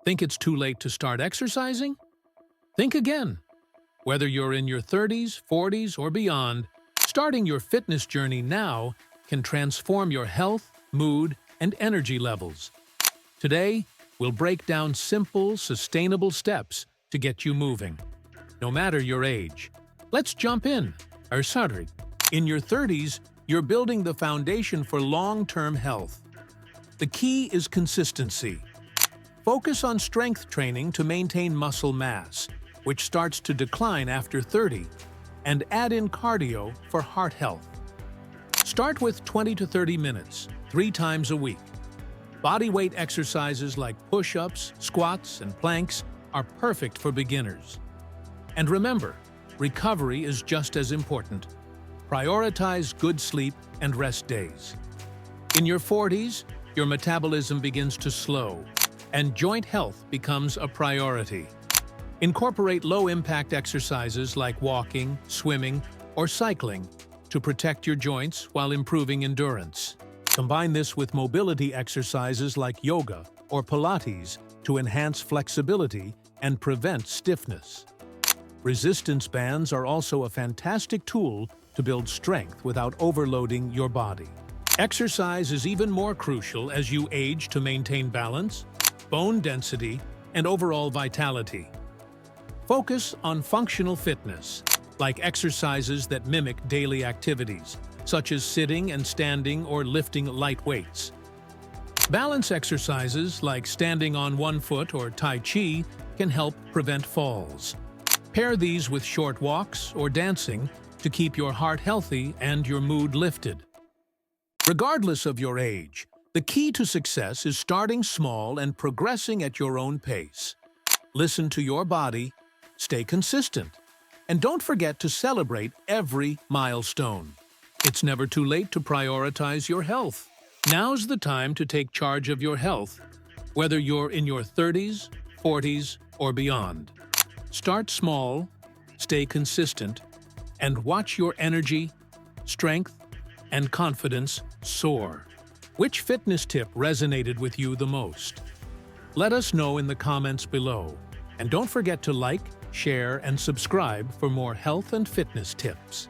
Think it's too late to start exercising? Think again. Whether you're in your 30s, 40s, or beyond, starting your fitness journey now can transform your health, mood, and energy levels. Today, we'll break down simple, sustainable steps to get you moving, no matter your age. Let's jump in. Sorry. In your 30s, you're building the foundation for long-term health. The key is consistency. Focus on strength training to maintain muscle mass, which starts to decline after 30, and add in cardio for heart health. Start with 20 to 30 minutes, 3 times a week. Bodyweight exercises like push-ups, squats, and planks are perfect for beginners. And remember, recovery is just as important. Prioritize good sleep and rest days. In your 40s, your metabolism begins to slow, and joint health becomes a priority. Incorporate low-impact exercises like walking, swimming, or cycling to protect your joints while improving endurance. Combine this with mobility exercises like yoga or Pilates to enhance flexibility and prevent stiffness. Resistance bands are also a fantastic tool to build strength without overloading your body. Exercise is even more crucial as you age to maintain balance, bone density, and overall vitality. Focus on functional fitness, like exercises that mimic daily activities, such as sitting and standing or lifting light weights. Balance exercises like standing on one foot or Tai Chi can help prevent falls. Pair these with short walks or dancing to keep your heart healthy and your mood lifted. Regardless of your age, the key to success is starting small and progressing at your own pace. Listen to your body, stay consistent, and don't forget to celebrate every milestone. It's never too late to prioritize your health. Now's the time to take charge of your health, whether you're in your 30s, 40s, or beyond. Start small, stay consistent, and watch your energy, strength, and confidence soar. Which fitness tip resonated with you the most? Let us know in the comments below. And don't forget to like, share, and subscribe for more health and fitness tips.